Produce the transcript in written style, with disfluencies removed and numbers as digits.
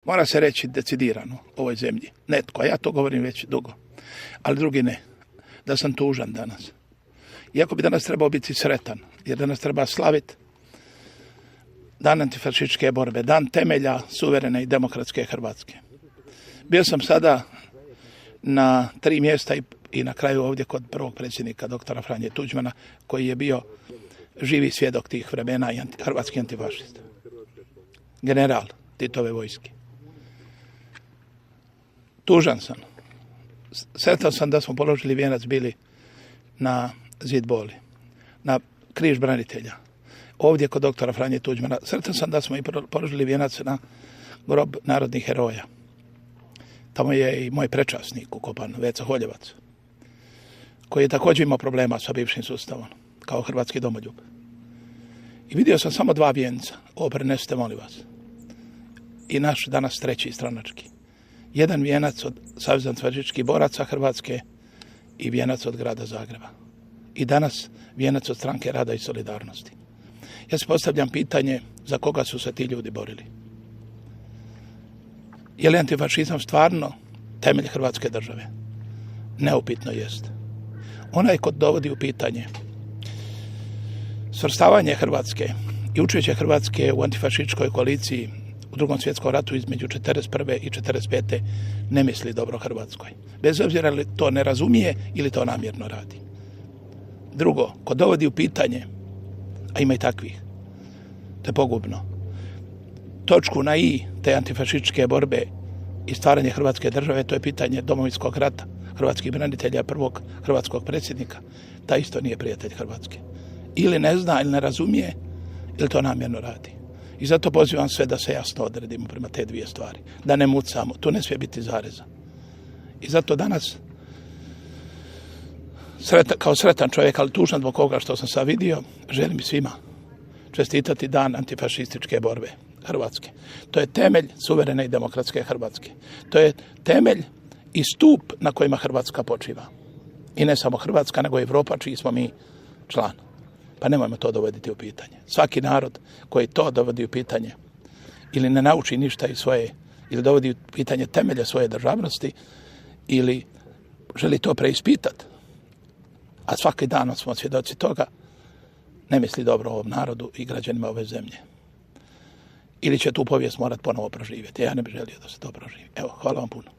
Mora se reći decidirano u ovoj zemlji. Netko, a ja to govorim već dugo, ali drugi ne. Da sam tužan danas. Iako bi danas trebao biti sretan, jer danas treba slaviti dan antifašističke borbe, dan temelja suverene i demokratske Hrvatske. Bio sam sada na 3 mjesta i na kraju ovdje kod prvog predsjednika doktora Franje Tuđmana, koji je bio živi svjedok tih vremena i hrvatski antifašista. General Titove vojske. Tužan sam. Sretan sam da smo položili vijenac bili na zid boli, na križ branitelja. Ovdje kod doktora Franje Tuđmana. Sretan sam da smo i položili vijenac na grob narodnih heroja. Tamo je i moj prečasnik ukopan, Veca Holjevac, koji je također imao problema sa bivšim sustavom, kao hrvatski domoljub. I vidio sam samo 2 vijenca. Ovo prenesite, molim vas. I naš danas 3. stranački. Jedan vijenac od Saveza antifašističkih boraca Hrvatske i vijenac od grada Zagreba. I danas vijenac od Stranke rada i solidarnosti. Ja se postavljam pitanje za koga su se ti ljudi borili. Je li antifašizam stvarno temelj Hrvatske države? Neupitno jest. Onaj ko dovodi u pitanje svrstavanje Hrvatske i učešće Hrvatske u antifašističkoj koaliciji u Drugom svjetskom ratu između 1941. i 1945. ne misli dobro Hrvatskoj. Bez obzira li to ne razumije ili to namjerno radi. Drugo, ko dovodi u pitanje, a ima i takvih, to je pogubno, točku na i te antifašističke borbe i stvaranje Hrvatske države, to je pitanje Domovinskog rata, hrvatskih branitelja, prvog hrvatskog predsjednika, taj isto nije prijatelj Hrvatske. Ili ne zna, ili ne razumije, ili to namjerno radi. I zato pozivam sve da se jasno odredimo prema te 2 stvari. Da ne mucamo, tu ne smije biti zareza. I zato danas, kao sretan čovjek, ali tužan zbog koga što sam sad vidio, želim svima čestitati dan antifašističke borbe Hrvatske. To je temelj suverene i demokratske Hrvatske. To je temelj i stup na kojima Hrvatska počiva. I ne samo Hrvatska, nego i Europa, čiji smo mi član. Pa nemojmo to dovoditi u pitanje. Svaki narod koji to dovodi u pitanje ili ne nauči ništa iz svoje, ili dovodi u pitanje temelje svoje državnosti, ili želi to preispitati, a svaki dan smo svjedoci toga, ne misli dobro ovom narodu i građanima ove zemlje. Ili će tu povijest morati ponovo proživjeti. Ja ne bih želio da se to proživi. Evo, hvala vam puno.